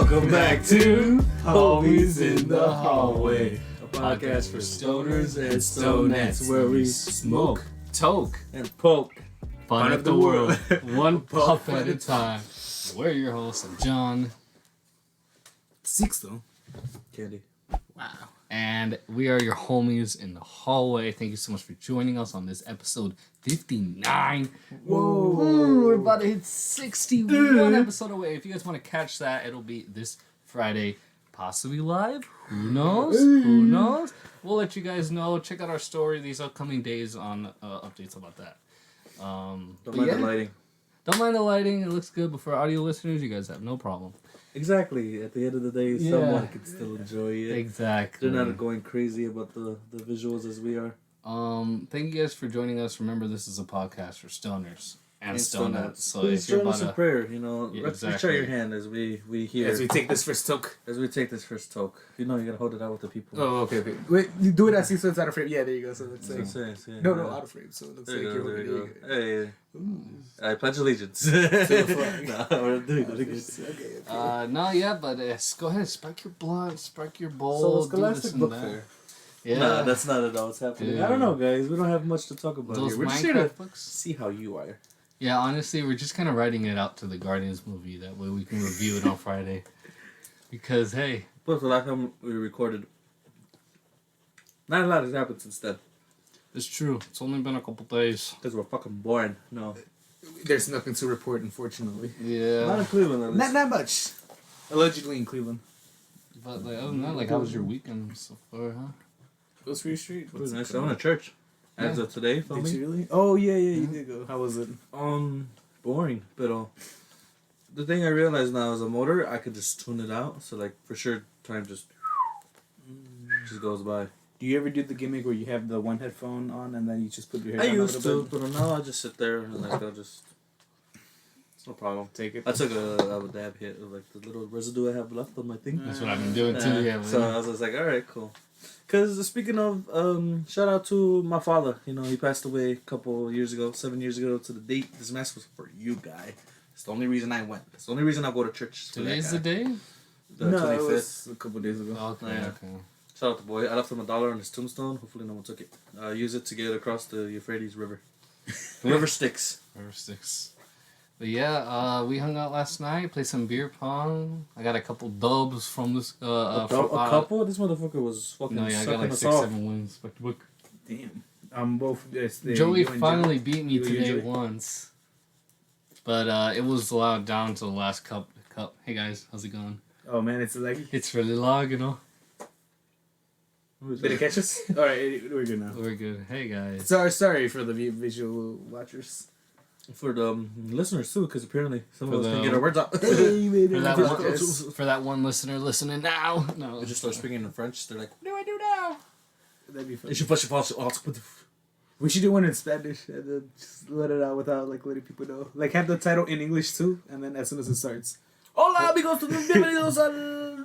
Welcome back to Homies in the Hallway, a podcast for stoners and stonettes, where we smoke, toke, and poke fun of the world, one puff at a time. We're your hosts, John. Six though. Candy. Wow. And we are your homies in the hallway. Thank you so much for joining us on this episode 59. Whoa. We're about to hit 61 episode away. If you guys want to catch that, it'll be this Friday, possibly live. Who knows? Who knows? We'll let you guys know. Check out our story these upcoming days on updates about that. Don't mind the lighting. Don't mind the lighting. It looks good. But for audio listeners, you guys have no problem. Exactly. At the end of the day, someone can still enjoy it. Exactly. They're not going crazy about the visuals as we are. Thank you guys for joining us. Remember, this is a podcast for stoners and stonettes. So please if you're join us in about prayer. You know, Yeah, reach out exactly. your hand as we hear. As we take this first toke. As we take this first talk. You know, you gotta hold it out with the people. Oh, okay. Wait, you do it as so it's out of frame. Yeah, there you go. So let's say. Yeah. No, out of frame. So it looks There like you go, you're there you holding go. it. Hey, I pledge allegiance. To the flag. No, we're doing it again. Okay. no, yeah, but go ahead, spark your blunt, spark your bowl. So, do this Scholastic and Book that. Fair. Yeah, Nah, that's not at all what's happening. Dude. I don't know, guys. We don't have much to talk about those here. We're just here to Minecraft books. see how you are. Yeah, honestly, we're just kind of writing it out to the Guardians movie. That way we can review it on Friday. Because hey, Plus, the last time we recorded, not a lot has happened since then. it's true. It's only been a couple days. Because we're fucking boring. No. There's nothing to report, unfortunately. Not Yeah, in Cleveland, at least. Not much. Allegedly in Cleveland. but like, other than that, like, how was your weekend so far, huh? It was pretty street. It was nice. I went to church. As Yeah. of today, Did filming. you really? Oh yeah, you did go. How was it? Boring. But the thing I realized now is a motor, I could just tune it out. So, like, for sure, time just goes by. Do you ever do the gimmick where you have the one headphone on and then you just put your I head down a used little to, bit? but now I just sit there and, like, I'll just... It's no problem. Take it. I took a dab hit of, like, the little residue I have left on my thing. That's what I've been doing too. Yeah, So I was just like, all right, cool. Because speaking of, shout out to my father. You know, he passed away a couple years ago, 7 years ago to the date. This mass was for you, guy. It's the only reason I went. It's the only reason I go to church. today's the day. The No, 25th. it was a couple days ago. Okay, Yeah. okay. Shout out to boy. I left him $1 on his tombstone. Hopefully no one took it. Use it to get across the Euphrates River. The river Styx. River Styx. But yeah, we hung out last night, played some beer pong. I got a couple dubs from this. A couple? This motherfucker was fucking No, yeah, I got sucking like us 6, off. 7 wins. Back to book. Damn. Both. Joey finally beat me You and today Joey? once, but it was allowed down to the last cup. Hey guys, how's it going? Oh man, it's like. It's really long, you know. Who is Did it that? catch us? All right, we're good now. We're good. Hey guys. Sorry for the visual watchers. For the listeners, too, because apparently some For of us can the- get our words out. For that one listener listening now. No. They just start speaking in French. They're like, What do I do now? That'd be fun. "Je sais pas, je pense, We should do one in Spanish and then just let it out without like letting people know. Like have the title in English too, and then as soon as it starts. Hola amigos, bienvenidos al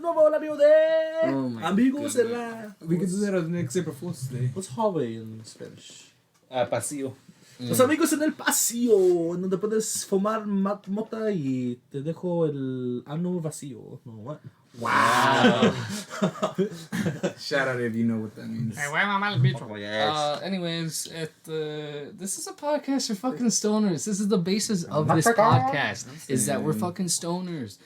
nuevo horario de Oh my Amigos en goodness. la... We could do that on the next April Fool's Day. What's hallway in Spanish? Pasillo. Los amigos en el pasillo, en donde puedes fumar mota y te dejo el ano vacío. No, what? Wow. Shout out if you know what that means. Oh, yes. Anyways, this is a podcast for fucking stoners. This is the basis of this podcast. Is that we're fucking stoners.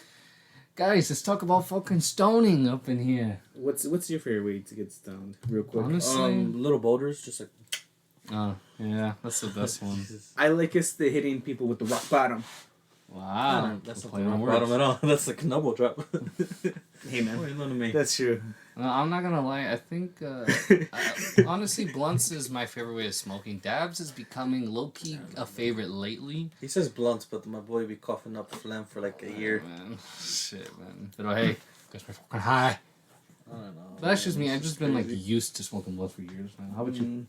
Guys, let's talk about fucking stoning up in here. What's your favorite way to get stoned? Real quick. Honestly. Little boulders, just like... Oh, yeah, that's the best one. I like it's the hitting people with the rock bottom. Wow. That's not Play the on rock bottom words. at all. That's like a knuckle drop. Hey man. What are you doing to me? That's true. No, I'm not gonna lie. I think, honestly, blunts is my favorite way of smoking. Dabs is becoming low-key a favorite lately. He says blunt, but my boy be coughing up phlegm for like a year. Oh, man. Shit, man. But hey, guess we're fucking high. I don't know. But that's just me. I've just been like used to smoking blunt for years, man. How about you?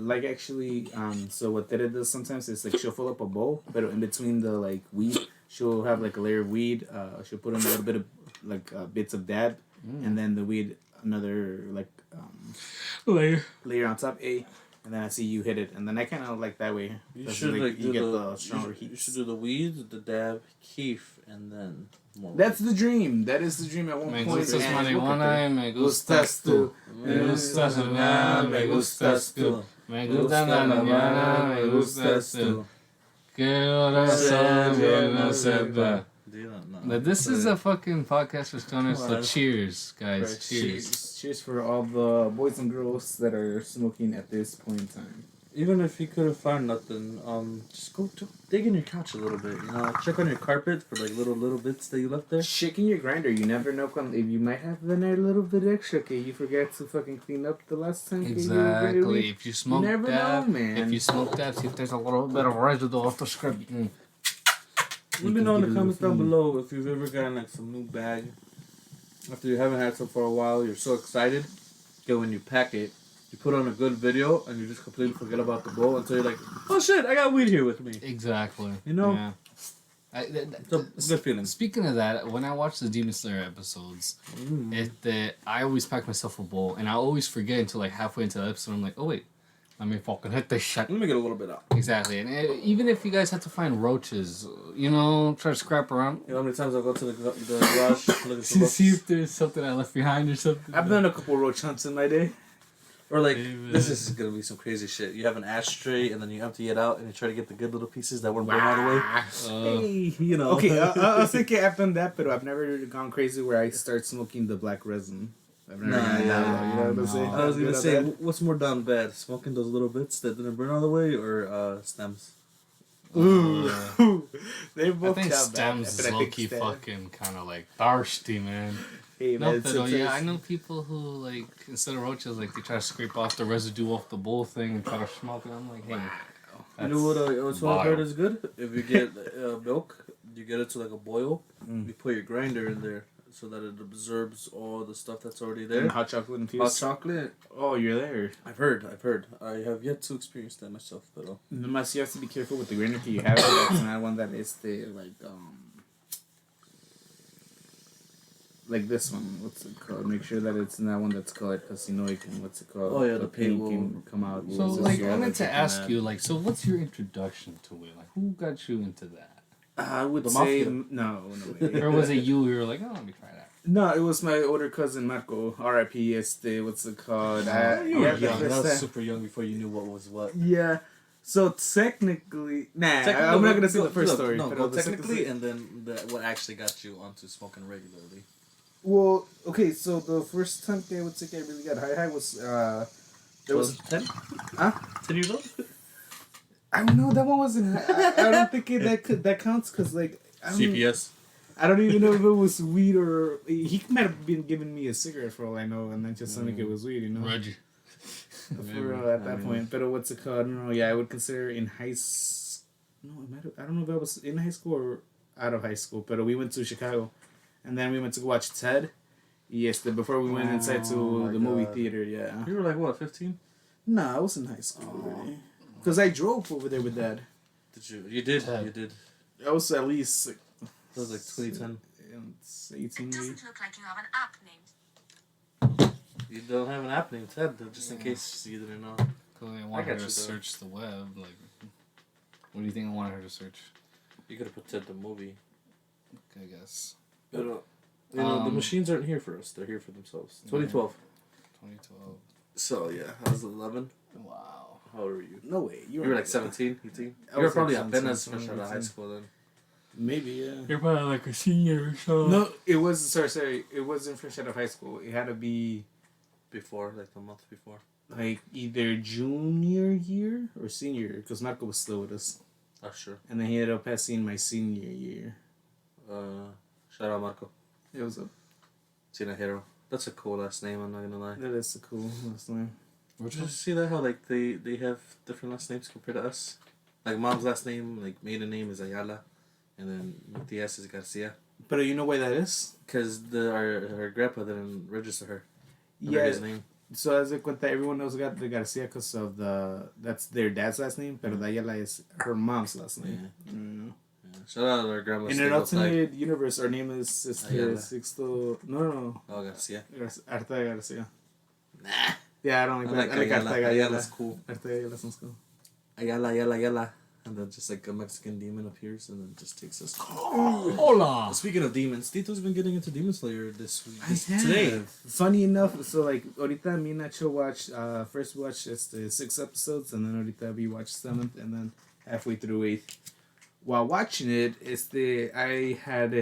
Like actually, so what Tere does sometimes is like she'll fill up a bowl, but in between the like weed, she'll have like a layer of weed. She'll put in a little bit of like bits of dab, and then the weed another like layer on top. and then I see you hit it, and then I kind of like that way. You That's should like, do you get the the stronger heat. You should do the weed, the dab, keef, and then more. That's the dream. That is the dream at one Me point. gustas and marihuana y me gustas tú. Me gustas soñar, me gustas tú. Me gusta la mañana, me gustas tú. Que corazón yo no sepa. But this is a fucking podcast for stoners, so cheers, guys. Right, Cheers. Cheers for all the boys and girls that are smoking at this point in time. Even if you couldn't find nothing, just go dig in your couch a little bit. You know, check on your carpet for like little bits that you left there. Shaking your grinder, you never know if you might have been a little bit extra. Okay, you forget to fucking clean up the last time. Exactly. If you smoke never that, know, man. if you smoke that, see if there's a little bit of residue off the scrub. Let me know in the comments down below if you've ever gotten like some new bag after you haven't had some for a while. You're so excited. Okay, when you pack it, you put on a good video and you just completely forget about the bowl until you're like, oh shit, I got weed here with me. Exactly. You know? Yeah. It's a good feeling. Speaking of that, when I watch the Demon Slayer episodes, I always pack myself a bowl, and I always forget until like halfway into the episode. I'm like, oh wait, let me fucking hit this shit. Let me get a little bit out. Exactly, and even if you guys have to find roaches, you know, try to scrap around. You know how many times I go to the garage looking for See books? if there's something I left behind or something. I've done a couple roach hunts in my day. Or like, David. this is gonna be some crazy shit. You have an ashtray and then you empty it out and you try to get the good little pieces that weren't burned all the way. Hey, you know. Okay, I was thinking I've done that, but I've never gone crazy where I start smoking the black resin. I've never done that. You know what I'm saying? I was gonna Good at say, that. what's more down bad? Smoking those little bits that didn't burn all the way or stems? Ooh, they I both think sound bad, stems but is I low think key stem- fucking kind of like thirsty, man. Hey, No, man, but yeah, I know people who like instead of roaches, like they try to scrape off the residue off the bowl thing and try to smoke it. I'm like, hey, You know what? What's one vile. part is good. If you get milk, you get it to like a boil. You put your grinder in there so that it absorbs all the stuff that's already there. And hot chocolate infused. Hot chocolate. Oh, you're there. I've heard. I have yet to experience that myself, but Unless you have to be careful with the grinder that you have. That's not one that is like this one. What's it called? Make sure that it's not one that's colored, because you know it can. What's it called? Oh, yeah, the paint paint can come out. So It's just like raw I meant like to that. ask you, like, so what's your introduction to it? Like, who got you into that? I would The say mafia. no way. Or was it you? You were like, oh, let me try that. No, it was my older cousin Marco. R.I.P. What's it called? you were yeah, young. the That was first super young before you knew what was what. yeah. So technically, I'm not gonna say the first story. No, but go the second technically, story- and then what actually got you onto smoking regularly. Well, okay. So the first time I would say I really got high was there was 10? Huh? 10 years old? I don't know, that one wasn't. I don't think that counts, because like CPS. I don't even know if it was weed or he might have been giving me a cigarette for all I know, and then just think it was weed, you know. Reggie. For real at that point. But what's it called? No, yeah, I would consider in high school. No, it might have, I don't know if I was in high school or out of high school. But we went to Chicago, and then we went to go watch Ted. Yes, before we went inside to the movie theater. Yeah. You were like what, 15? Nah, I was in high school already. Because I drove over there with Dad. Did you? You did. Ted. You did. I was at least like, That was like 2010. it's 18 maybe. Doesn't look like you have an app named. You don't have an app named Ted, though, just in case you didn't know. Cool, I want got her to you, though. search the web. Like, what do you think I want her to search? You could have put Ted the movie. I guess. But, you know, the Um, machines aren't here for us. They're here for themselves. 2012. 2012. So, yeah, I was 11. Wow. How old were you? No way. You were like 17, 18? I You were was probably like a penas 17, fresh out of high 18. school then. Maybe, yeah. You're probably like a senior or so. No, it was, sorry. It wasn't fresh out of high school. It had to be Before, like the month before. like either junior year or senior year, because Marco was still with us. Oh, sure. And then he ended up passing my senior year. Shout out Marco. It was a, Tinajero. That's a cool last name, I'm not gonna lie. that is a cool last name. Did you see that? How like they have different last names compared to us? Like mom's last name, like maiden name is Ayala, and then mi tía's is Garcia. But you know why that is? Cause her grandpa didn't register her. Under Yeah. his name. So as I cuenta, everyone knows got the Garcia because of that's their dad's last name, pero Dayala is her mom's last name. Yeah. Shout out to our grandma. In an alternate universe, our name is Ayala. Sixto. No. Oh, Garcia. Arta Garcia. Nah. Yeah, I don't like that. I like Ayala. Ayala's cool. Ayala sounds cool. Ayala. And then just like a Mexican demon appears and then just takes us. Hola. Speaking of demons, Tito's been getting into Demon Slayer this week. Today. Funny enough, so like ahorita me and Nacho watched first watched the 6 episodes and then ahorita we watched 7th and then halfway through 8th. While watching it, I had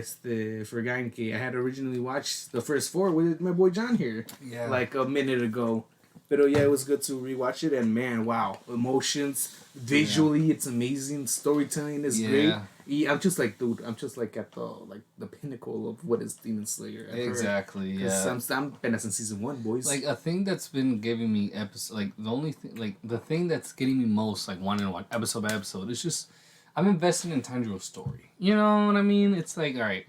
forgotten I had originally watched the first 4 with my boy John here. Yeah. Like a minute ago. But yeah, it was good to rewatch it and man, wow. Emotions, visually it's amazing. Storytelling is great. Yeah, I'm just like, dude, at the pinnacle of what is Demon Slayer. Exactly, yeah. I'm been since season 1, boys. Like, a thing that's been giving me the thing that's getting me most, like, wanting to watch episode by episode is just, I'm invested in Tanjiro's story. You know what I mean? It's like, alright,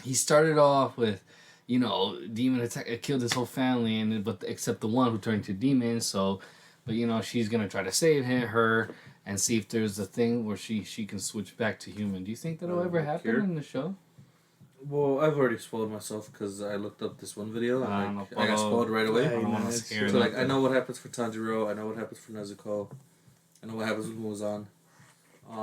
he started off with, you know, demon attack, killed his whole family, except the one who turned to demon, so, but, you know, she's gonna try to save her, and see if there's a thing where she can switch back to human. Do you think that'll ever happen in the show? Well, I've already spoiled myself because I looked up this one video and I got spoiled right away. I don't want to scare So like, I know what happens for Tanjiro, I know what happens for Nezuko, I know what happens with Muzan.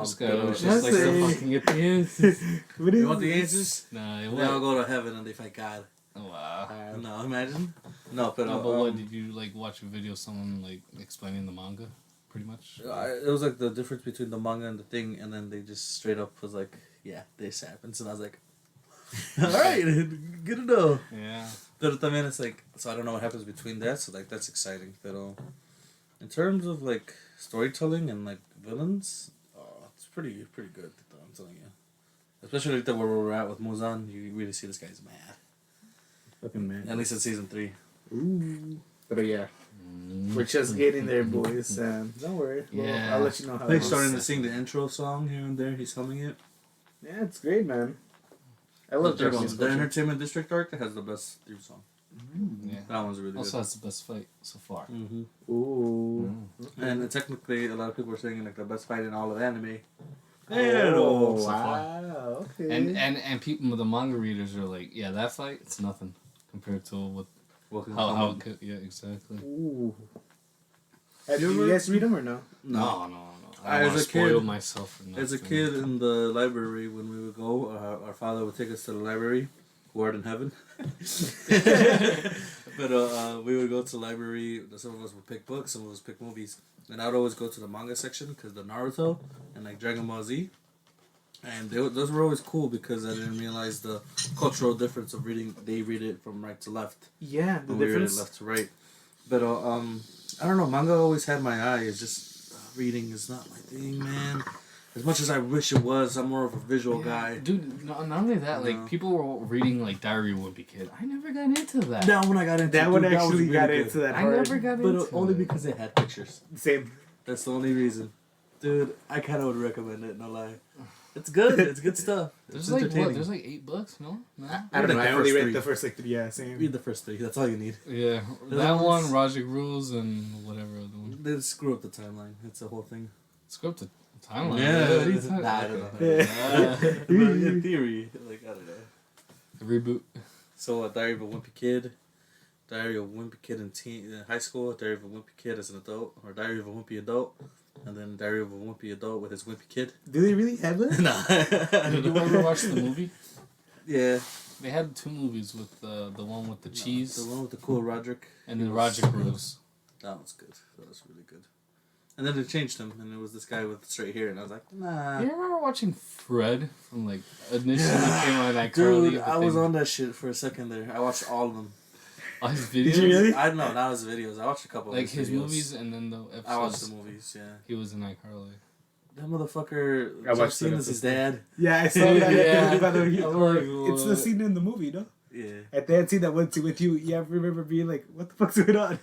Just like so fucking get the answers. You want the answers? Nah, They all go to heaven and they fight God. Oh, wow. No, imagine. No, but what did you like watch a video of someone like explaining the manga, pretty much? It was like the difference between the manga and the thing, and then they just straight up was like, yeah, this happens, and I was like, all right, good to know. Yeah. But también it's like, so I don't know what happens between that, so like that's exciting. But in terms of like storytelling and like villains, it's pretty good. I'm telling you, especially like where we're at with Muzan, you really see this guy's mad. Fucking man. At least in season 3. Ooh. But yeah, we're just getting there, boys. Don't worry. Yeah. I'll let you know how. He's starting to sing the intro song here and there. He's humming it. Yeah, it's great, man. I love Japanese the culture. Entertainment District arc that has the best theme song. Yeah. That one's really Also good. has the best fight so far. Mm-hmm. Ooh. And technically, a lot of people are saying like the best fight in all of anime. Oh, so far. wow. Okay. And people, the manga readers are like, yeah, that fight, it's nothing compared to what how it could, yeah, exactly. Ooh. Have you guys read them or no? No. I don't want to spoil myself for nothing. As a kid in the library, when we would go, our father would take us to the library, who art in heaven. But we would go to the library. Some of us would pick books, some of us pick movies, and I would always go to the manga section because the Naruto and like Dragon Ball Z, and those were always cool because I didn't realize the cultural difference of reading. They read it from right to left. Yeah, the and we read it difference. left to right. But I don't know. Manga always had my eye. It's just reading is not my thing, man. As much as I wish it was, I'm more of a visual guy. Dude, not only that, like, people were reading, like, Diary of a Wimpy Kid. I never got into that. That one I got into. That one dude, actually that got really into good. that I hard. never got into But only it. because it had pictures. Same. That's the only reason. Dude, I kind of would recommend it, no lie. It's good. It's good stuff. There's It's like, entertaining. There's like 8 books, no? I don't know. Like I the only first read 3. the first like 3. Yeah, same. Read the first 3. That's all you need. Yeah, that one, Rajik Rules, and whatever other one. They screw up the timeline. It's a whole thing. Script the timeline. Yeah. What are you talking Nah, I about? don't know. But in theory, like, I don't know. Reboot. So, Diary of a Wimpy Kid, Diary of a Wimpy Kid in high school, Diary of a Wimpy Kid as an adult, or Diary of a Wimpy Adult, and then Diary of a Wimpy Adult with his Wimpy Kid. Do they really have that? Nah. Did you ever watch the movie? Yeah. They had 2 movies with the one with the cheese The one with the cool Roderick. and then Rajik Rules. That was good. That was really good. And then they changed him, and it was this guy with straight hair, and I was like, nah. You remember watching Fred from like initially came on that Curly? Dude, I was on that shit for a second there. I watched all of them. all his videos. Did you really? I don't know, not his videos. I watched a couple Like of his videos. movies and then the episodes. I watched the movies, yeah. He was in iCarly. That motherfucker, I watched Jeff that is his dad. Yeah, I saw that. Yeah. By the way, I'm or like, it's the what? scene in the movie, no? Yeah. At that scene that went with you, yeah, I remember being like, "What the fuck's going on?"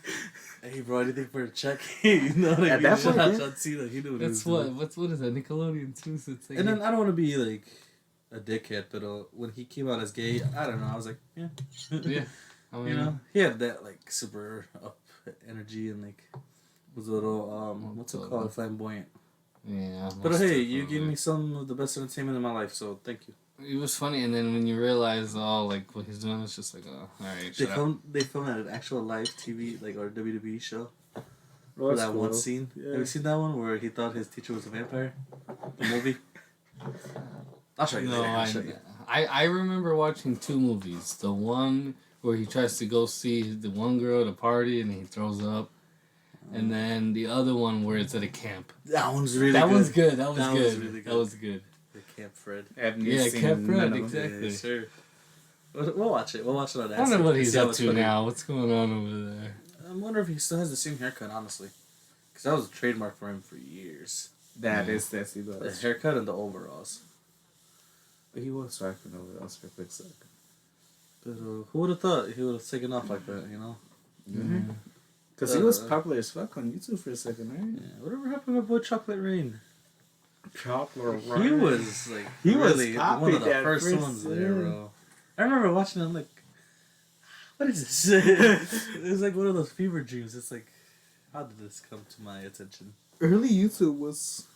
Hey, bro, anything for a check? You know, like, At that point, yeah. John Cena, he knew what he That's was what. doing. What is that? Nickelodeon too. So it's like. And then I don't want to be like a dickhead, but when he came out as gay, I don't know. I was like, yeah, yeah. I mean, you know, he had that like super up energy and like was a little what's it called, flamboyant. Yeah. But hey, you gave me some of the best entertainment in my life, so thank you. It was funny, and then when you realize, like what he's doing, it's just like, oh, all right. They filmed at an actual live TV, like, or WWE show. Oh, For that's that one cool. scene. Yeah. Have you seen that one where he thought his teacher was a vampire? The movie? I'll show you No, later. I'll show you. I remember watching 2 movies. The one where he tries to go see the one girl at a party and he throws up. And then the other one where it's at a camp. That one's really That good. one's good. That was That good. was really That was good. The Camp Fred. Yeah, Camp Fred, exactly. Yeah, sure. We'll watch it. We'll watch it on I wonder acid what and he's see how up it's to funny. now. What's going on over there? I wonder if he still has the same haircut, honestly. Because that was a trademark for him for years. That's he The was. haircut and the overalls. But he was rocking over that for a quick second. But who would have thought he would have taken off like that, you know? Because he was popular as fuck on YouTube for a second, right? Yeah. Whatever happened to my boy Chocolate Rain? Chocolate He was like He was really one popping of the at first first, ones yeah. there, bro. I remember watching him like, what is this? It was like one of those fever dreams. It's like, how did this come to my attention? Early YouTube was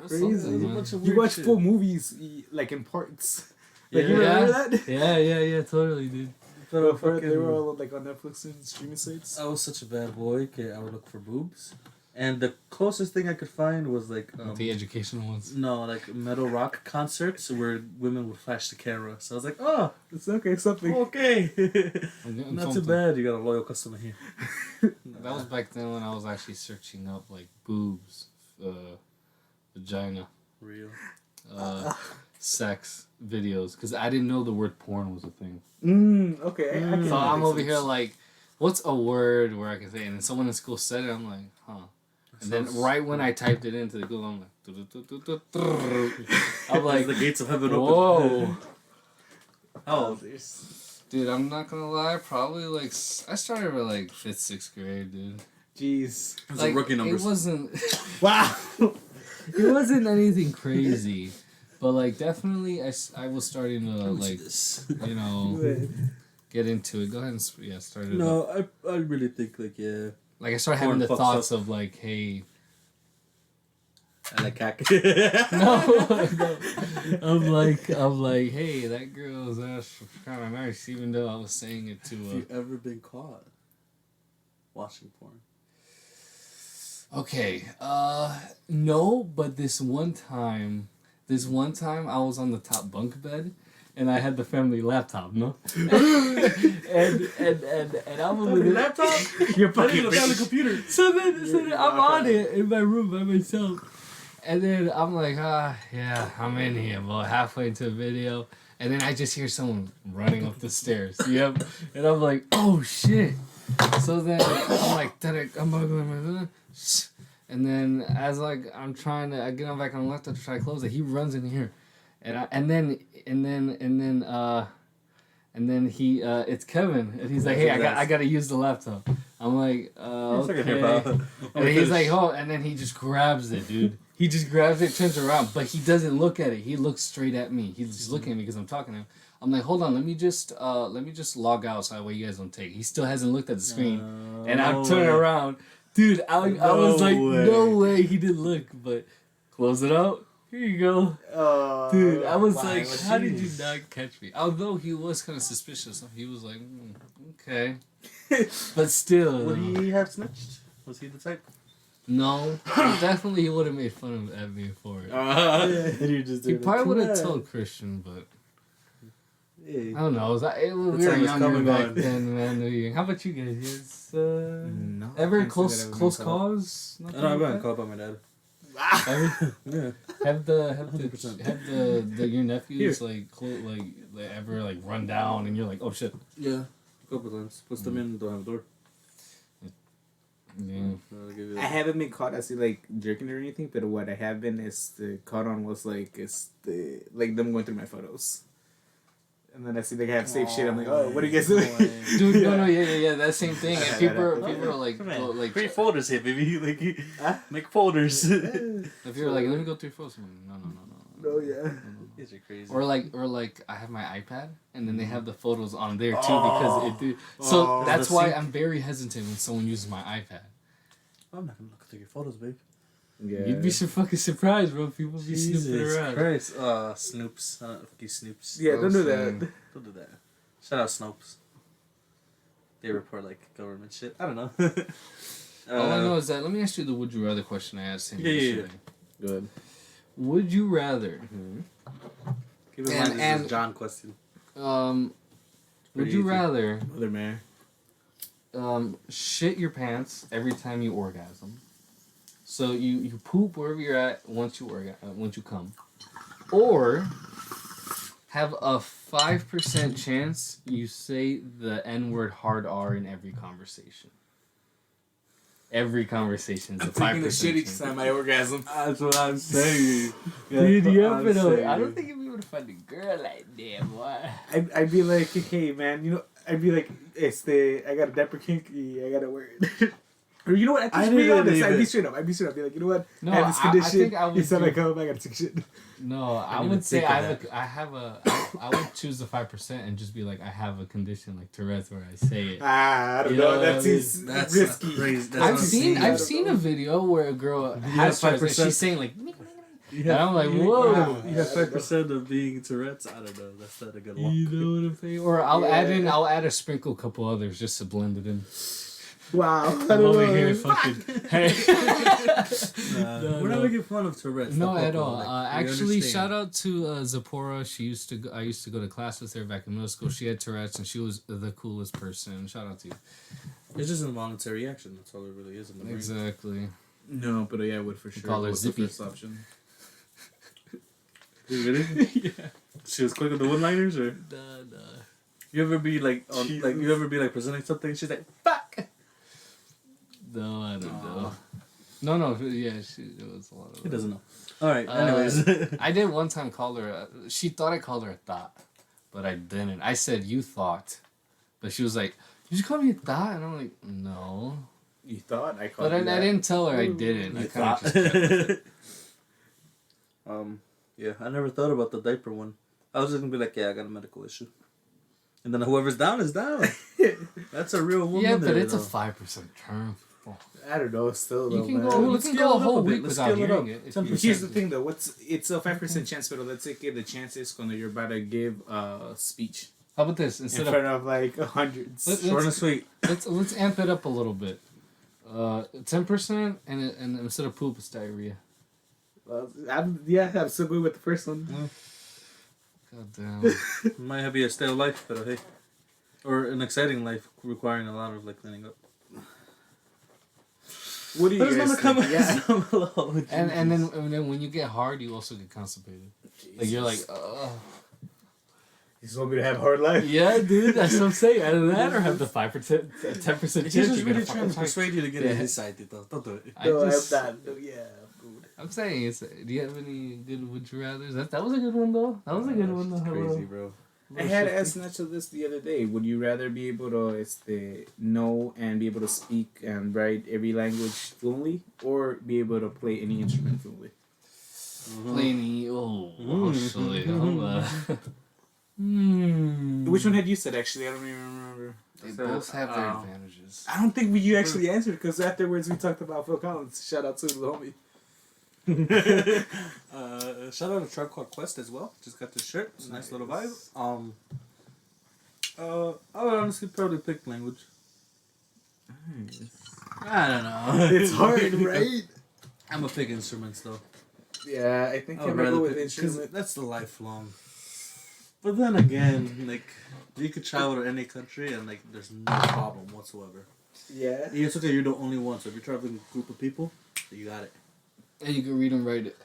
crazy. It was a bunch of You weird watch shit. full movies like in parts. Like Yeah. you remember that? Yeah, totally, dude. But Before they were fucking, all like on Netflix and streaming sites. I was such a bad boy. Okay, I would look for boobs, and the closest thing I could find was like The educational ones. no, like metal rock concerts where women would flash the camera. So I was like, oh, It's okay, something. okay, I'm getting not too something. bad. You got a loyal customer here. That was back then when I was actually searching up like boobs, vagina, Real. sex videos, because I didn't know the word porn was a thing. Okay. I can So I'm make over sense. here like, what's a word where I can say it? And then someone in school said it, I'm like, huh. And then right when I typed it into the Google, I'm like, I'm like, the gates of heaven open. whoa. Oh, Dude, I'm not gonna lie, probably like, I started with like 5th, 6th grade, dude. Jeez. those Like, are rookie numbers. it wasn't, Wow. it wasn't anything crazy. But like, definitely, I was starting to like, you know, get into it. Go ahead and start it up. No, I really think like yeah. Like I started Porn having the fucks thoughts up. of like, hey, I like cack. no, I'm like, hey, that girl's ass was kind of nice, even though I was saying it to. Have you ever been caught watching porn? Okay, no, but this one time I was on the top bunk bed. And I had the family laptop, no? and I was with it. Laptop? You're Not fucking even a family computer. So then I'm on it in my room by myself. And then I'm like, yeah, I'm in here, about halfway into the video. And then I just hear someone running up the stairs. Yep. And I'm like, oh shit. So then I'm like, and then as like I'm trying to, I get on back on the left to try to close it. He runs in here. And then he it's Kevin, and he's like, hey, I gotta use the laptop. I'm like, okay. And he's like, oh, and then he just grabs it, dude. He just grabs it, turns around, but he doesn't look at it. He looks straight at me. He's just looking at me because I'm talking to him. I'm like, hold on, let me just log out so that way you guys don't take. He still hasn't looked at the screen, and I'm turning around, dude. I was like, no way, he didn't look, but close it out. Here you go. Dude, I was like, how did you not catch me? Although he was kind of suspicious. He was like, okay. But still. Would he have snitched? Was he the type? No. Definitely he would have made fun of me for it. He probably would have told Christian, but I don't know. We were younger back then, man. How about you guys? Yes, No. ever close cause? I know, I've been called by my dad. Ever? Yeah. Have the 100%. your nephews like ever like run down and you're like, oh shit. Yeah. A couple times. Puts them in, don't have a door. Yeah. I haven't been caught as like jerking or anything, but what I have been caught on was them going through my photos. And then I see they have safe shit. I'm like, oh, what are you guys doing? Dude, no, yeah, that same thing. And people are like, create folders here, baby. Like, make folders. if you're like, let me go through photos. No. Oh yeah. These are crazy. Or like, I have my iPad, and then they have the photos on there too because it did. So that's why I'm very hesitant when someone uses my iPad. I'm not gonna look through your photos, babe. Yeah. You'd be so fucking surprised, bro. People be snooping Jesus around. Christ. Snoops. Fuck you, Snoops. Yeah, don't do that. Don't do that. Shout out Snopes. They report like government shit. I don't know. All I know is that, let me ask you the would you rather question I asked him yesterday. Good. Would you rather, Keep in mind this is a John question. would you easy. rather Other man. shit your pants every time you orgasm? So you poop wherever you're at once you come, or have a 5% chance you say the N-word hard R in every conversation. Every conversation is a 5% shit each chance. time I orgasm. That's what I'm saying. Dude, you have been I don't think you'd be able to find a girl like that, boy. I'd be like, hey man, you know, I'd be like, I got a diaper kink, I gotta wear it. Or you know what? I To be didn't honest, I'd even- be straight up. I'd be like, you know what? No, I have this I condition. think I would Each time I do- come, I gotta take shit. No, I even would say think of I would choose the 5% and just be like, I have a condition like Tourette's where I say it. I don't You know. know what I That mean? seems That's risky. crazy. That's I've what I'm seen saying. I've seen a video where a girl has Tourette's and 5%. she's saying like, You and I'm like, whoa. You have 5% of being Tourette's. I don't know. That's not a good one. You know what I'm saying? Or I'll add a sprinkle, a couple others just to blend it in. Wow. I I'm don't over know. here fucking. Hey. We're not making fun of Tourette's. No, the at couple, all. like, we Actually, understand. shout out to Zipporah. I used to go to class with her back in middle school. She had Tourette's, and she was the coolest person. Shout out to you. It's just an involuntary action. That's all it really is in the brain. Exactly. No, but yeah, I would for sure. call her What's the Zippy. first option? Dude, really? Yeah. She was quick with the one-liners, or Nah. you ever be like, presenting something? And she's like, "Fuck." No, I don't know. No, yeah, it was a lot of. He doesn't know. All right. Anyways, I did one time call her. She thought I called her a thought, but I didn't. I said you thought, but she was like, "Did you call me a thought?" And I'm like, "No." You thought I called But you that? I didn't tell her I didn't. I you kind of thought. just kept with it. Yeah, I never thought about the diaper one. I was just gonna be like, yeah, I got a medical issue, and then whoever's down is down. That's a real woman. Yeah, but there, it's a though. 5% term. I don't know. Still, You though, can man. go. You Let's can scale go a it up whole a bit. week Let's without scale it hearing up. it. if 10%. you- Here's the thing, though. It's a 5% chance, but let's say the chances when you're about to give a speech How about this? in Instead front of of like hundreds. Short and sweet. let's amp it up a little bit. 10% and instead of poop, it's diarrhea. I'm so good with the first one. God damn. Might be a stale life, but hey, or an exciting life requiring a lot of like cleaning up. What do you There's guys gonna come think? Yeah. some below. And then when you get hard, you also get constipated. Like you're like, ugh. You just want me to have a hard life? Yeah, dude, that's what I'm saying. Either that or have the 5%, 10% chance. He's just you're really gonna trying fucking to die. persuade you to get Yeah. in his side, Tito. Don't do it. No, just- I'm not. No, yeah, I'm good. I'm saying, do you have any good would you rather's? That was a good one though. That was a good one though. That's crazy, bro. I had asked Nacho this the other day. Would you rather be able to know and be able to speak and write every language fluently, or be able to play any instrument fluently? Play actually. Which one had you said, actually? I don't even remember. They both have their advantages. I don't think you actually answered, because afterwards we talked about Phil Collins. Shout out to the homie. Shout out to Tribe Called Quest as well. Just got this shirt. It's a nice little vibe. I would honestly probably pick language. I don't know. It's hard, right? I'm gonna pick instruments though. Yeah, I think I I'm would gonna rather go with pick because instrument. that's the lifelong. But then again, like you could travel to any country and like there's no problem whatsoever. Yeah. It's okay. You're the only one. So if you're traveling with a group of people, you got it. And you can read and write it.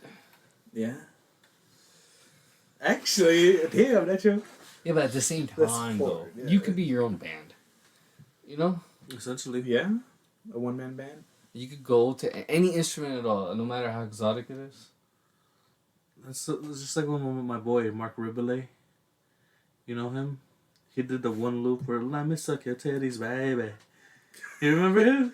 Yeah. Actually, damn, that's true. Yeah, but at the same That's time, though, hard, yeah. you could be your own band. You know? Essentially. Yeah. A one-man band. You could go to any instrument at all, no matter how exotic it is. It's just like when my boy Mark Ribelay. You know him? He did the one loop where "Let me suck your titties, baby." You remember him?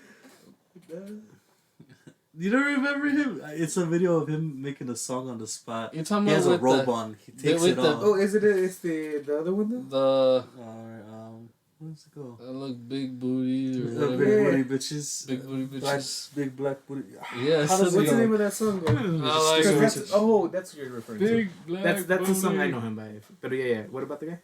You don't remember him? It's a video of him making a song on the spot. You're talking He has a about robe on. He takes with it the- off. Oh, is it? It's the other one though. the Or, What's it called? I look big booty or Big whatever. booty bitches. Big booty Black, bitches. big black booty. Yeah, How does it What's the go? name of that song? Though? I like That's, it. that's what you're referring Big to. black That's the song I booty. know him by. But yeah. What about the guy?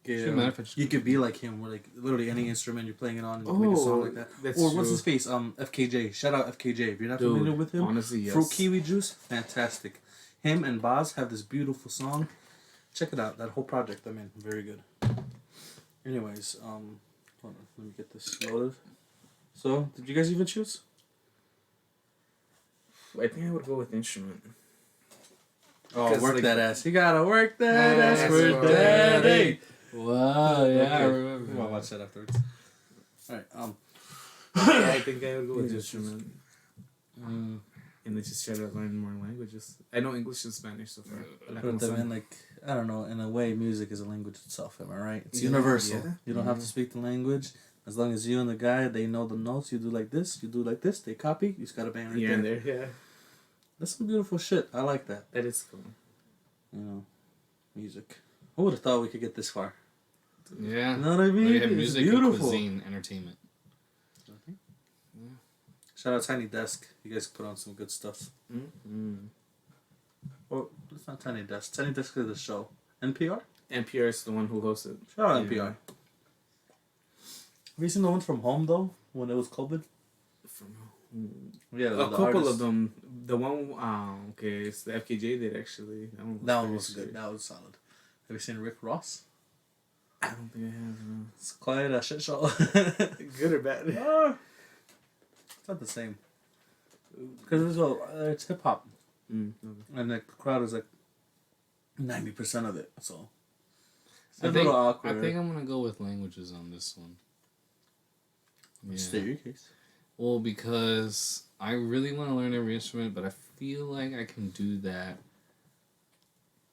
Okay, Shouldn't matter if I just- you could be like him, where like literally any instrument you're playing it on, and you can make a song like that. That's Or true. what's his face? FKJ. Shout out FKJ. If you're not Dude, familiar with him, honestly, yes. Fruit Kiwi Juice, fantastic. Him and Boz have this beautiful song. Check it out. That whole project, I mean, very good. Anyways, hold on, let me get this loaded. So, did you guys even choose? I think I would go with instrument. Oh, 'Cause, work like- that ass. You gotta work that ass Yes, for bro. daddy. Wow, yeah, I Okay. remember. I'll watch that afterwards. Alright, Yeah, I think I would go with Yeah, instrument. And then just try to learn more languages. I know English and Spanish so far. but then, like, I don't know, in a way, music is a language itself, am I right? It's universal. Yeah. You don't have to speak the language. As long as you and the guy, they know the notes, you do like this, you do like this, they copy, you just got a bang right Here and there. there, yeah. That's some beautiful shit. I like that. That is cool. You know, music. I would have thought we could get this far. Yeah. You know what I mean? We have It's music and beautiful. cuisine, entertainment. Shout out Tiny Desk. You guys put on some good stuff. Mm-hmm. Well, it's not Tiny Desk. Tiny Desk is the show. NPR? NPR is the one who hosts it. Shout out Yeah. NPR. Have you seen the ones from home, though? When it was COVID? Yeah, A the couple artists. of them. The one, okay, it's the FKJ did actually. That one pretty was sick. good. That was solid. Have you seen Rick Ross? I don't think I have. No. It's quite a shit show. Good or bad? It's not the same. Because it's hip hop. Okay. And like, the crowd is like 90% of it. So it's a I little think awkward. I'm gonna go with languages on this one. Yeah. State your case. Well, because I really want to learn every instrument, but I feel like I can do that.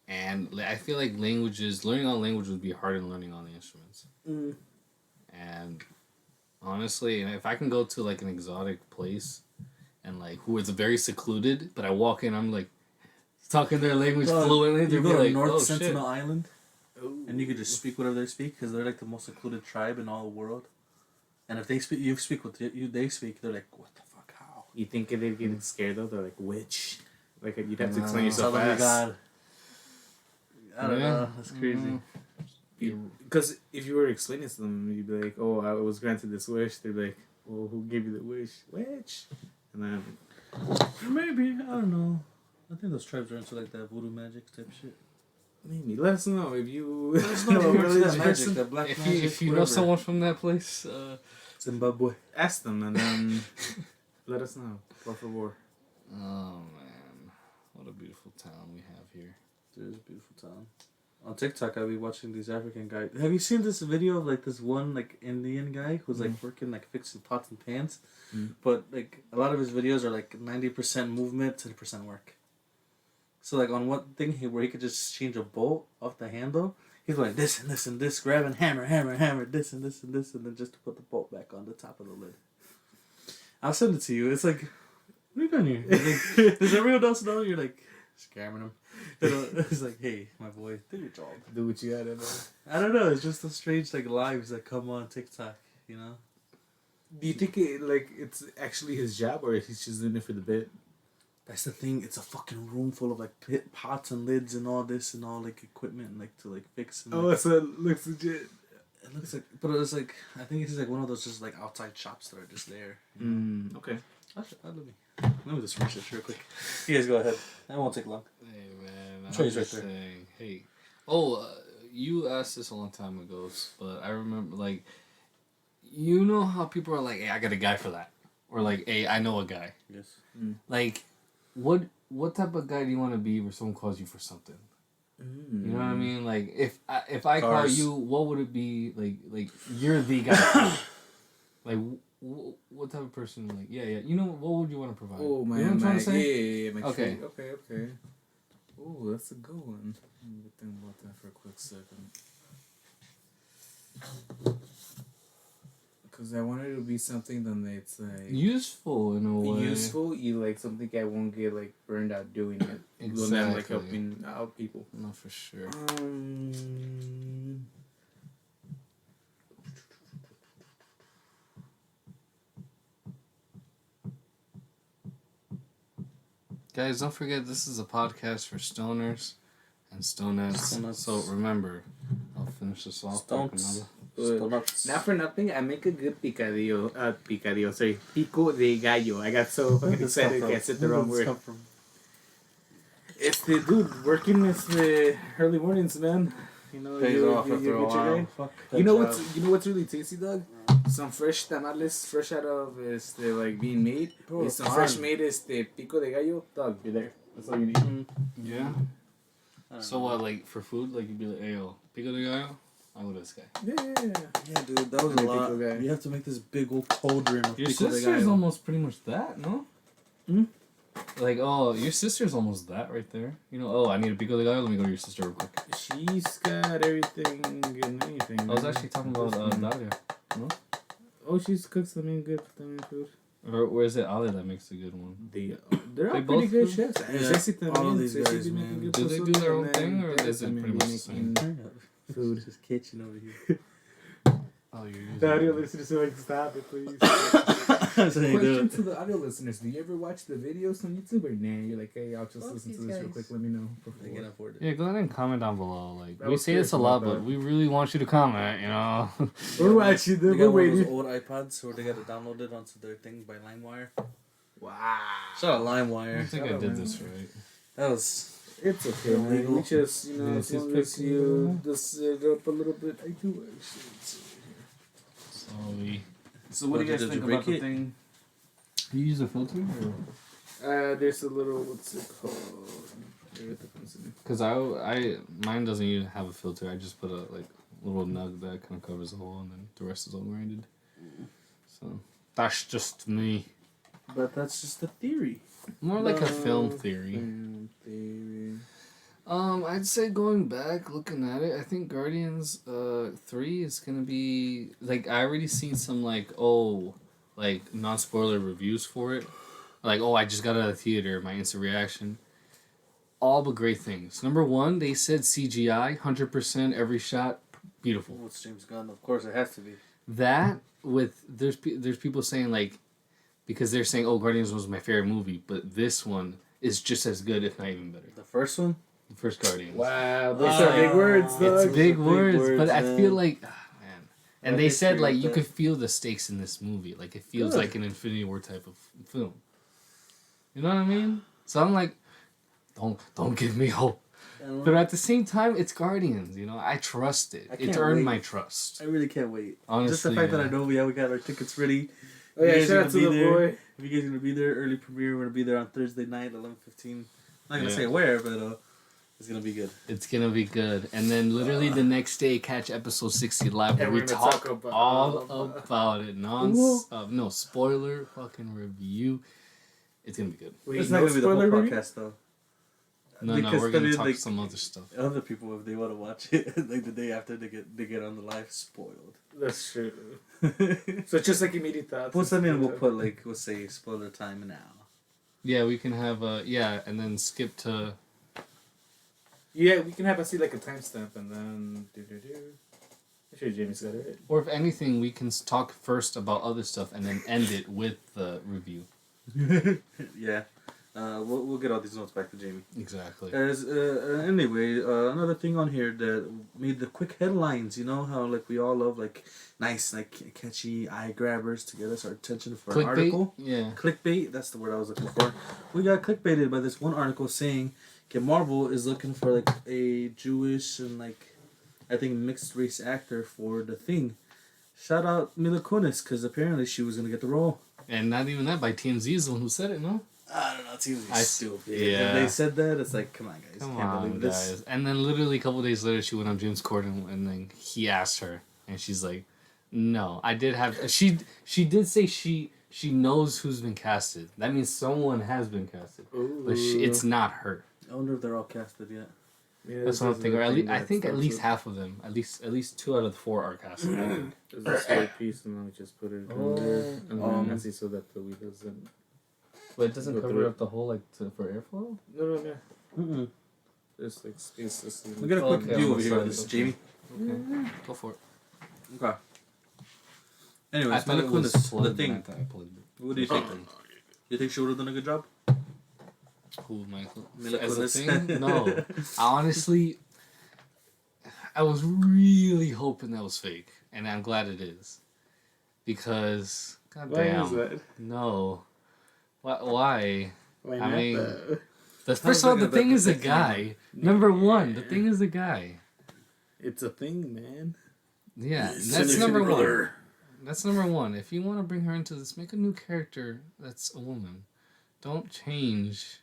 And I feel like learning all languages would be harder than learning all the instruments. Mm. And honestly, if I can go to like an exotic place and like who is very secluded, but I walk in, I'm like talking their language fluently, You they'd be go to like, North oh Sentinel shit. Island, Ooh. and you could just speak whatever they speak because they're like the most secluded tribe in all the world. And if they speak, you speak what they speak, they're like, what the fuck, how? You think they'd get scared though? They're like, which? Like, you'd have to explain No. yourself Tell them fast. God. I don't Yeah. know. That's crazy. Because if you were explaining to them, you'd be like, oh, I was granted this wish. They'd be like, well, who gave you the wish? Which? And then, Maybe, I don't know. I think those tribes are into like that voodoo magic type shit. maybe. Let us know if you Let us know if you're into that magic, that black If magic. you know whatever. someone from that place, Zimbabwe. Ask them and then let us know. Por favor. oh man, what a beautiful town we have here. It is a beautiful town. On TikTok, I'll be watching these African guys. Have you seen this video of like this one like Indian guy who's like working like fixing pots and pans? Mm. But like a lot of his videos are like 90% movement, 10% work. So like on one thing where he could just change a bolt off the handle, he's like this and this and this, grabbing hammer, this and this and this, and then just to put the bolt back on the top of the lid. I'll send it to you. It's like, what are you doing here? It's like, does everyone else know? You're like scamming him. It's like, hey, my boy, do your job. Do what you gotta do. I don't know. It's just the strange like lives that come on TikTok. You know. Do you think it's actually his job or he's just doing it for the bit? That's the thing. It's a fucking room full of like pots and lids and all this and all like equipment and like to like fix. And, like, so it looks legit. it looks like, but it's like I think it's like one of those just like outside shops that are just there. You know? Okay. Let me just research real quick. You guys go ahead. That won't take long. Hey man, I'm sure I'm he's right just there. saying. Hey, you asked this a long time ago, but I remember like, you know how people are like, hey, I got a guy for that, or like, hey, I know a guy. Yes. Like, what type of guy do you want to be where someone calls you for something? You know what I mean? Like, if I call Cars. you, what would it be? Like you're the guy. Like, what type of person? Like, yeah. You know, what would you want to provide? Oh my, you know what I'm trying to say? yeah, my Okay. tree. Okay. Oh, that's a good one. Let me think about that for a quick second. Because I want it to be something that's like Useful in a way. useful. You like something I won't get like burned out doing it. When I'm like Exactly. helping out people. No, for sure. Guys, don't forget this is a podcast for stoners and stonettes. Stonettes. So remember, I'll finish this off. Stones. Not for nothing, I make a good picadillo. Sorry, pico de gallo. I got so fucking excited I said the wrong word. It's the dude working the early mornings, man. You know, Pays you off get after a your while. grind. Fuck You know that what's really tasty, dog? Some fresh tamales, fresh out of like being made. Bro, Some fine. fresh made pico de gallo, dog. You're there. That's all you need. Yeah. So what, like for food, like you'd be like, "Hey, yo, pico de gallo, I go to this guy." Yeah. Yeah, dude, that was a Pico lot. guy. You have to make this big old cauldron of Your pico de sister's gallo. almost pretty much that, no? Hmm? Like, oh, your sister's almost that right there. You know, oh, I need a pico de gallo. Let me go to your sister real quick. She's got everything and anything. I was man. actually talking about Dalia. No? Oh, she's cooks something good food. Or is it Ali that makes a good one? They're all They pretty both good food? chefs. Yeah, Ceci all también, these Ceci guys, be man. making good Do they pozole, do their own and thing, or then is it también pretty much be the same? making food. Just kitchen over here. Oh, you're using The audio it. listeners are like, stop it, please. So you do Question it. to the audio listeners: do you ever watch the videos on YouTube or nah? You're like, hey, I'll just listen to this real quick. Let me know. They can afford it. Yeah, go ahead and comment down below. Like, I we was say this a curious lot, about but that. we really want you to comment, you know? We're watching them. They We're got one of those waiting. old iPods where they got it downloaded onto their thing by LimeWire. Wow. Shout out I LimeWire. think I did this right. That was It's okay, man. Illegal. We just, you know, Yeah, as it's long just as you just set it up a little bit. I do actually. So we... So what do you guys Did you think break about the it? thing? You use a filter? There's a little, what's it called? Here it depends on it. Because mine doesn't even have a filter. I just put a, like, little nug that kind of covers the hole, and then the rest is all grinded. So, that's just me. But that's just a theory. More like a film theory. Film theory. I'd say going back, looking at it, I think Guardians 3 is gonna be like I already seen some like non-spoiler reviews for it. Like, I just got out of the theater, my instant reaction. All but great things. Number one, they said CGI, 100% every shot, beautiful. Well, it's James Gunn, of course it has to be. That with there's people saying like, because they're saying Guardians was my favorite movie, but this one is just as good, if not even better. The first one? The first Guardians. Wow, those are big words, It's dog. It's big big words, words, but I man. feel like, man. And I they said disagree like with you that. could feel the stakes in this movie. Like it feels Good. like an Infinity War type of film. You know what I mean? So I'm like, don't give me hope. But at the same time, it's Guardians. You know, I trust it. I It's can't earned wait. my trust. I really can't wait. Honestly, Just the fact that yeah. I know we got our tickets ready. Oh yeah, You guys shout are out to gonna the be there. boy. If you guys are gonna be there, early premiere, we're gonna be there on Thursday night, 11:15. I'm not gonna Yeah. say where, but it's gonna be good. It's gonna be good. And then literally the next day, catch episode 60 live where And we we're gonna talk talk about- all about it. No spoiler fucking review. It's gonna be good. Wait, It's no not gonna be the whole spoiler review? podcast though. No, Because we're gonna then, talk like, some other stuff. Other people, if they want to watch it, like the day after they get on the live, spoiled. That's true. So it's just like immediate thoughts. What's that mean? We'll put like we'll say spoiler time now. Yeah, we can have and then skip to. Yeah, we can have see like a timestamp and then I'm sure Jamie's got it. Or if anything, we can talk first about other stuff and then end it with the review. Yeah, we'll get all these notes back to Jamie. Exactly. Anyway, another thing on here that made the quick headlines. You know how like we all love like nice like catchy eye grabbers to get us our attention for an article. Yeah. Clickbait. That's the word I was looking for. We got clickbaited by this one article saying, "Okay, Marvel is looking for like a Jewish and like I think mixed race actor for the Thing." Shout out Mila Kunis because apparently she was gonna get the role. And not even that, by TMZ is the one who said it, no? I don't know. It seems I- stupid. yeah. If they said that, it's like, come on, guys. Come Can't on, believe this. guys. And then literally a couple days later, she went on James Corden and then he asked her. And she's like, no, I did have... She did say she knows who's been casted. That means someone has been casted. But it's not her. I wonder if they're all casted yet. Yeah, That's what I'm thinking. Or I think at least half of them. At least 2 out of the 4 are casted. There's a slight piece and then we just put it in there. And then that's it so that the weed doesn't... But it doesn't Go cover through up the hole like for airflow? No. Mm-mm. There's like space to see. We got a quick Okay, view I'm over here of sorry. this, Jamie. Okay. Go for it. Okay. Anyways, Mila Kunis, the Thing. What do you think? You think she would have done a good job? Who, Michael? Mila As a Kunis. thing? No. Honestly, I was really hoping that was fake, and I'm glad it is. Because, goddamn. Why is that? No. Why? Why I not? mean, though? First of all, the about thing is a protecting guy. Number one, the thing is a guy. It's a thing, man. Yeah, Yes, that's Cindy number one. brother. That's number one. If you want to bring her into this, make a new character that's a woman. Don't change.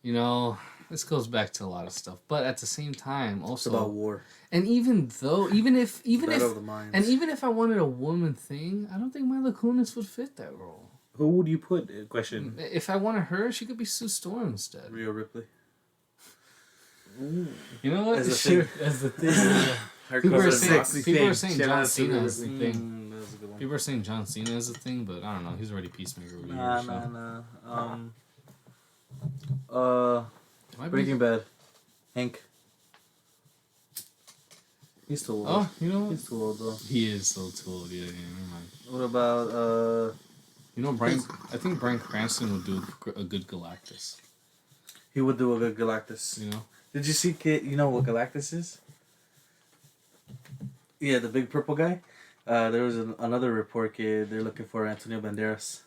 You know, this goes back to a lot of stuff, but at the same time, It's also, about war. and even if Battle of the minds. and even if I wanted a woman thing, I don't think Mila Kunis would fit that role. Who would you put? Question. If I wanted her, she could be Sue Storm instead. Rhea Ripley. You know what? As the Sure, thing. as the thing. Her People are cousin saying Fox. people are saying Shout John out to Cena Rhea is the Ripley. thing. That was a good one. People are saying John Cena is the thing, but I don't know. He's already Peacemaker. With Nah. Might be- Breaking Bad. Hank. He's too old. Oh, you know what? He's too old though. He is so too old. Yeah, never mind. What about You know, I think Bryan Cranston would do a good Galactus. he would do a good Galactus. You know? Did you see you know what Galactus is? Yeah, the big purple guy. There was another report kid. They're looking for Antonio Banderas.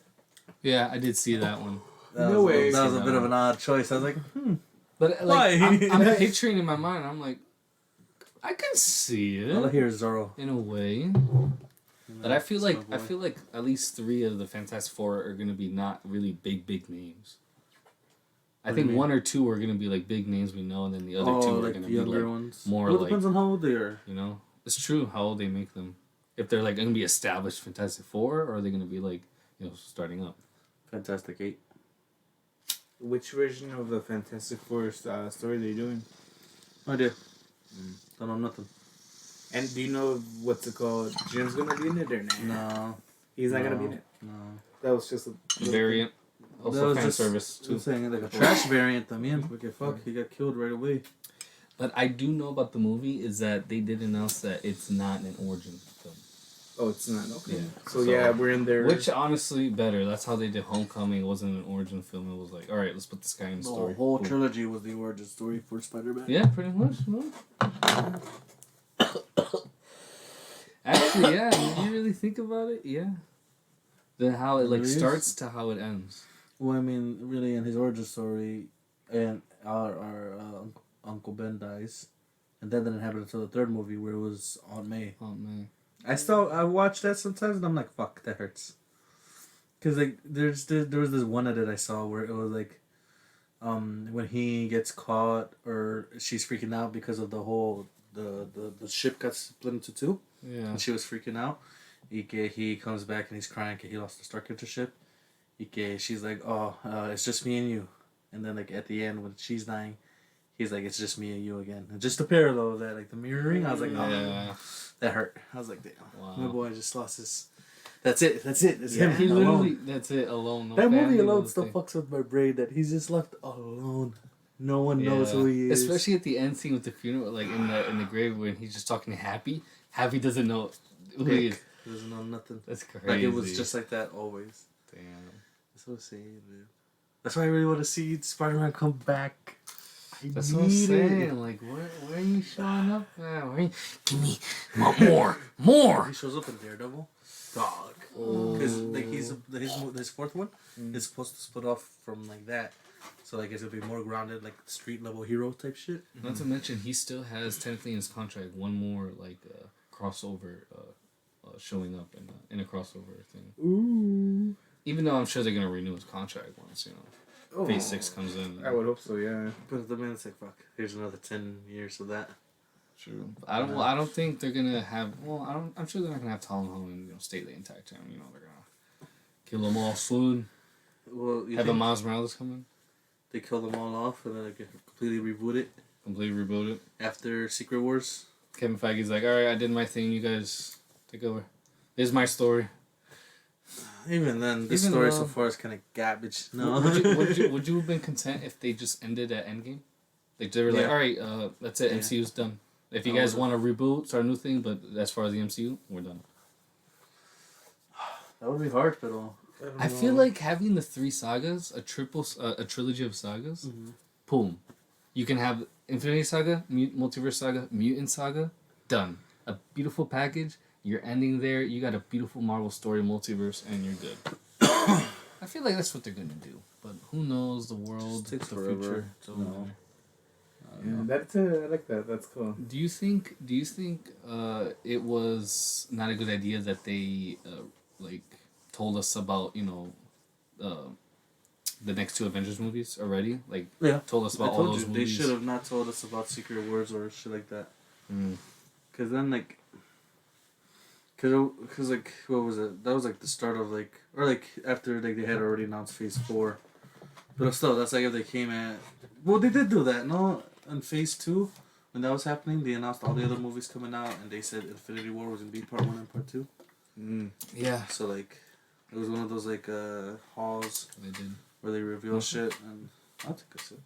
Yeah, I did see that one. No way. That was a See bit that of an odd choice. I was like, But like, Why? I'm picturing in my mind. I'm like, I can see all I it hear is Zorro. in a way. But I feel That's my like boy. at least 3 of the Fantastic Four are gonna be not really big names. I What do you think mean? 1 or 2 are gonna be like big names we know, and then the other 2 are like gonna the be younger like ones. more Well, it like, depends on how old they are. you know. It's true how old they make them. If they're like gonna be established Fantastic Four, or are they gonna be like, you know, starting up? Fantastic 8. Which version of the Fantastic Four story are they doing? No idea. Don't know nothing. And do you know what's it called? Jim's gonna be in it or nah? No. He's not gonna be in it. No. That was just a Variant. That Also was fan just- service I'm too. saying like a trash variant también. Porque fuck, he got killed right away. But I do know about the movie is that they did announce that it's not an origin film. Oh, it's not okay. Yeah. So, So- yeah, we're in there. Which honestly better. That's how they did Homecoming. It wasn't an origin film. It was like, all right, let's put this guy in the story. The whole Boom. trilogy was the origin story for Spider-Man. Yeah, pretty much. No? Actually, yeah. When you really think about it, yeah. Then how it like Really is? starts to how it ends. Well, I mean, really, in his origin story, and our Uncle Ben dies, and that didn't happen until the third movie where it was Aunt May. Oh man. I watch that sometimes and I'm like, fuck, that hurts. Cause like there was this one edit I saw where it was like, when he gets caught or she's freaking out because of the whole the ship got split into 2 Yeah. and she was freaking out. He comes back and he's crying because he lost the Starkiller ship. She's like, oh, it's just me and you, and then like at the end when she's dying, he's like, it's just me and you again. And just the parallel of that, like the mirroring, I was like, oh, Yeah. that hurt. I was like, damn, Wow. my boy just lost his. That's it. It's Yeah. He him literally, alone. that's it, alone. No That movie family, alone no still thing. fucks with my brain that he's just left alone. No one knows who he is. Especially at the end scene with the funeral, like in the grave when he's just talking to Happy. Happy doesn't know who he is. He doesn't know nothing. That's crazy. Like it was just like that always. Damn. It's so sad, man. That's why I really want to see Spider-Man come back. That's what I'm saying. Like, where are you showing up at? Give me more. He shows up in Daredevil. Dog. Because like his fourth one is supposed to split off from like that. So like it's gonna be more grounded, like street level hero type shit. Not to mention, he still has technically in his contract one more like crossover showing up in a crossover thing. Ooh. Even though I'm sure they're gonna renew his contract once Phase 6 comes in. I would hope so, yeah. But the man's like, fuck. Here's another 10 years of that. True. I don't. Well, I don't think they're gonna have. Well, I don't. I'm sure they're not gonna have Tom Holland, stay the intact time. They're gonna kill them all soon. Well, you Have a think Miles Morales come in, they kill them all off and then like completely reboot it completely reboot it. after Secret Wars? Kevin Feige's like, all right, I did my thing. You guys take over. This is my story. Even then, this Even story though- so far is kind of garbage. No. Would you have been content if they just ended at Endgame? Like they were like, Yeah. all right, that's it. Yeah. MCU's done. If you I guys would've- want to reboot, start a new thing, but as far as the MCU, we're done. That would be hard, but I feel like having the 3 sagas, a trilogy of sagas, boom. You can have Infinity Saga, Multiverse Saga, Mutant Saga, done. A beautiful package. You're ending there. You got a beautiful Marvel story, multiverse, and you're good. I feel like that's what they're gonna do, but who knows? The world, the future. No. Yeah, I like that. That's cool. Do you think it was not a good idea that they like told us about the next 2 Avengers movies already? Like told us about all those movies. They should have not told us about Secret Wars or shit like that. Cause then like, cause like what was it? That was like the start of like, or like after like they had already announced Phase 4, but still that's like if they came at. Well, they did do that, no? In Phase 2, when that was happening, they announced all the other movies coming out, and they said Infinity War was gonna be Part 1 and Part 2. Yeah. So like, it was one of those like halls They did. where they reveal shit, and I'll take a sip.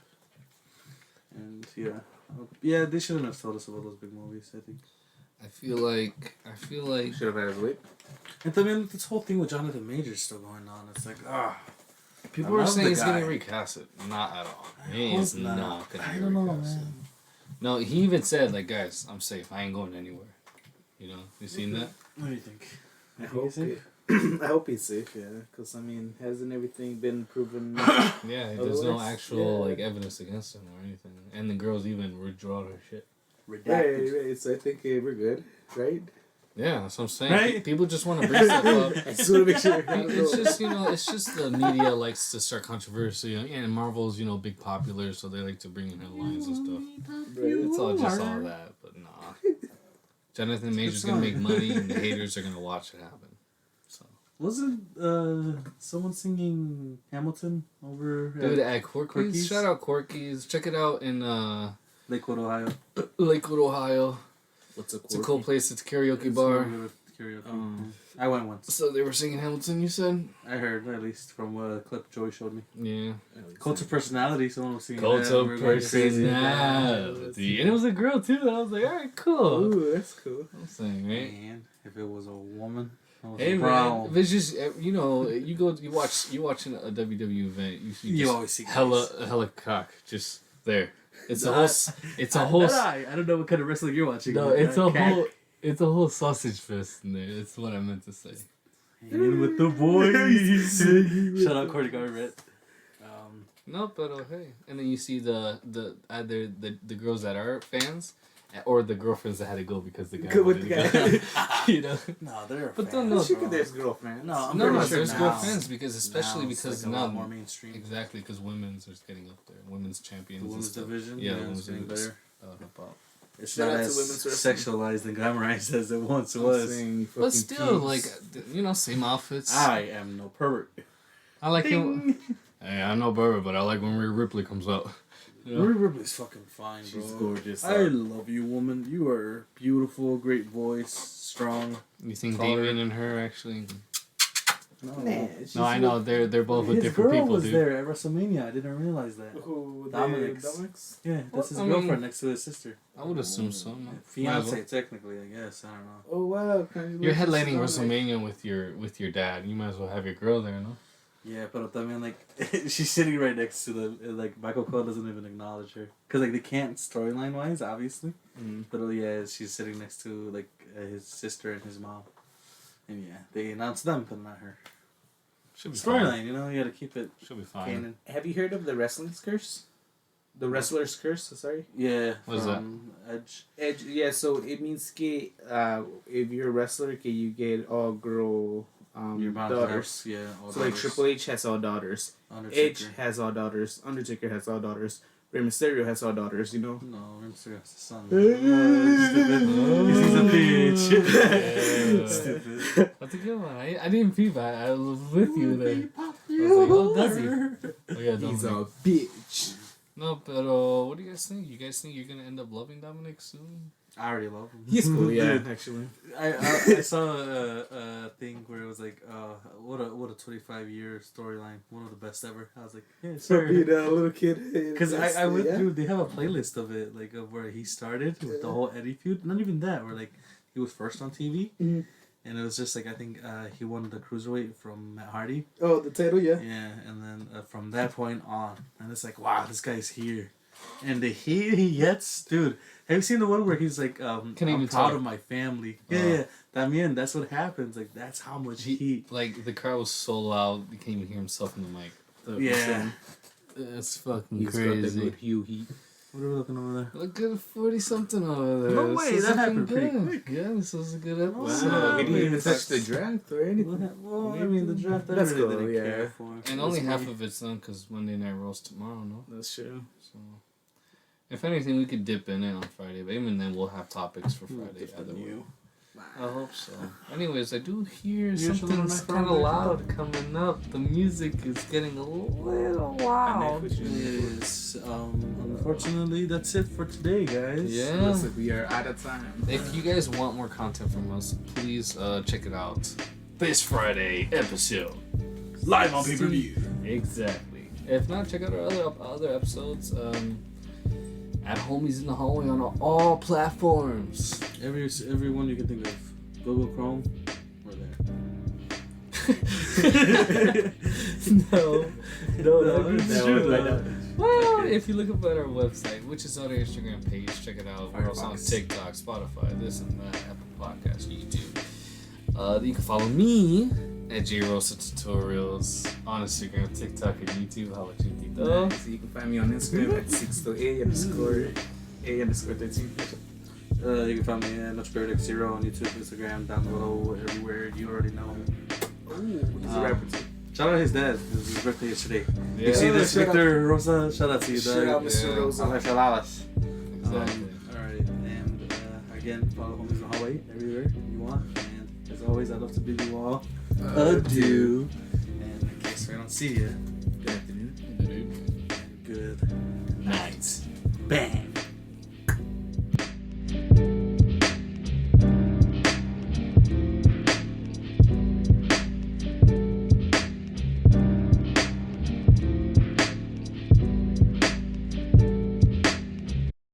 And yeah, they shouldn't have told us about those big movies. I think. I feel like Should have had us wait. And I mean, this whole thing with Jonathan Majors still going on. It's like, people are saying he's gonna recast it. Not at all. He's not gonna I don't know, recast it. man. No, he even said like, guys, I'm safe. I ain't going anywhere. You know, you seen that? What do you think? I hope he's safe. Yeah, because I mean, hasn't everything been proven? Yeah, there's no actual like evidence against him or anything, and the girls even withdraw their shit. Right. So I think we're good, right? Yeah, that's what I'm saying. Right? People just want to bring stuff up. I just want to make sure. It's just it's just the media likes to start controversy, and Marvel's big popular, so they like to bring in headlines and stuff. Right. It's all just all that, but nah. Jonathan Major's gonna make money, and the haters are gonna watch it happen. So Wasn't someone singing Hamilton over dude at Corky's? Corky's? Shout out Corky's. Check it out in Lakewood, Ohio? Lakewood, Ohio. What's a It's a cool place. It's a karaoke It's bar. really good karaoke. I went once. So they were singing Hamilton, you said? I heard, at least from a clip Joey showed me. Yeah. Cult of Personality, someone was singing Cult that. of We were going crazy. Personality. And it was a girl, too. I was like, alright, cool. Ooh, that's cool. I'm saying, right? Man, if it was a woman, I was Hey, a man. problem. If it's just, you watch a WWE event, you see You just always see hella cock just there. It's a I whole, I don't know what kind of wrestling you're watching. no, but it's a whole sausage fest in there. That's what I meant to say. Hanging with the boys. Shout out Cordy Garrett. No, but hey, and then you see the either the girls that are fans, or the girlfriends that had to go because the guy. Good with the guy. No, they're. But fans, no, She could there's girlfriend. No, I'm no, pretty sure there's now. girlfriends because especially Now it's because like a now lot more mainstream. exactly because women's is getting up there. Women's champions. The and women's stuff. division, Yeah, it's women's getting division. better. That would help out. It's Shout not out to as women's wrestling. sexualized and glamorized as it once I'm was. saying, you But fucking still, peeps. like same outfits. I am no pervert. I like him. Hey, I'm no barber, but I like when Rhea Ripley comes out. You know? Rhea Ripley's fucking fine, bro. She's gorgeous. I love you, woman. You are beautiful, great voice, strong. You think Taller. Damien and her actually? Nah, No, I know they're both with His different girl people, was dude. there at WrestleMania. I didn't realize that. Who? Dominic's. Yeah, that's his I mean- girlfriend next to his sister. I would assume so. No? Fiance, technically, I guess. I don't know. Oh wow! You're headlining WrestleMania with your dad. You might as well have your girl there, no? Yeah, but I mean, like, she's sitting right next to them. Like, Michael Cole doesn't even acknowledge her. Because, like, they can't storyline-wise, obviously. But, yeah, she's sitting next to, like, his sister and his mom. And, yeah, they announced them, but not her. Should be fine. Storyline, you know? You gotta keep it Should be fine. canon. Have you heard of the wrestling's curse? The wrestler's curse. Sorry. Yeah, What is from Edge. Edge. Yeah. So it means if you're a wrestler, you get all girl Your bound to have, daughters. yeah, all So like daughters. Triple H has all daughters. Undertaker. Edge has all daughters. Undertaker has all daughters. Rey Mysterio has all daughters. You know. No, Mysterio's the son. He's a bitch. Stupid. That's a good one. I didn't peep. I was with you there. I was like, oh, does he? Oh yeah, He's Dominic. a bitch. No, but what do you guys think? You guys think you're gonna end up loving Dominic soon? I already love him. He's cool. Yeah, Dude, actually. I saw a thing where it was like, what a 25-year storyline, one of the best ever. I was like, yeah, So being sure. a little kid. Because I went through. They have a playlist of it, like of where he started with the whole Eddie feud. Not even that, where like he was first on TV, Mhm. and it was just like I think he won the cruiserweight from Matt Hardy. Oh, the title, yeah. Yeah, and then from that point on, and it's like, wow, this guy's here, and the heat he gets, dude. Have you seen the one where he's like, I'm even proud talk. of my family? Yeah, Damien, that's what happens. Like that's how much heat. Like the crowd was so loud, you can't even hear himself in the mic. Yeah, It's fucking He's got the crazy. good hue heat. what are we looking over there? Look at 40-something over there. No This way, is that looking happened pretty good. quick. Yeah, this was a good episode. Wow, we didn't even Wait, touch the draft or anything. Well, I mean, the draft I Let's really go, didn't yeah. care for. And only It's half more- of it's done because Monday Night Raw's tomorrow, no? That's true. So, if anything, we could dip in it on Friday, but even then, we'll have topics for Friday. Dip in Either way. you. I hope so. Anyways, I do hear Here's a little something's nice kind of project. loud coming up. The music is getting a little loud. Yes. Unfortunately, that's it for today, guys. Yeah. Looks like we are out of time. If you guys want more content from us, please check it out. This Friday episode. Live on pay-per-view. Exactly. If not, check out our other episodes. At Homies in the Hallway on all platforms. Every one you can think of. Google Chrome, we're there. No, it's that's true, true. though. Well, Okay. if you look up at our website, which is on our Instagram page, check it out. We're also on Firefox. TikTok, Spotify, this and that, Apple Podcasts, YouTube. You can follow me at JRosa Tutorials on Instagram, TikTok, and YouTube. How about you, Tito? So you can find me on Instagram at 6 A_13. You can find me at NoChParadox0 on YouTube, Instagram, down below, everywhere. You already know. He's a rapper too. Shout out his dad. It was his birthday yesterday. Yeah, You see this, shout out. Victor Rosa? Shout out to you, Shout out dog. Mr. Yeah. Rosa. exactly. Alright, and again, follow Homies in the Hallway everywhere you want. And as always, I'd love to bid you all adieu. And in case we don't see you, Good afternoon. Dude. good Night. bang.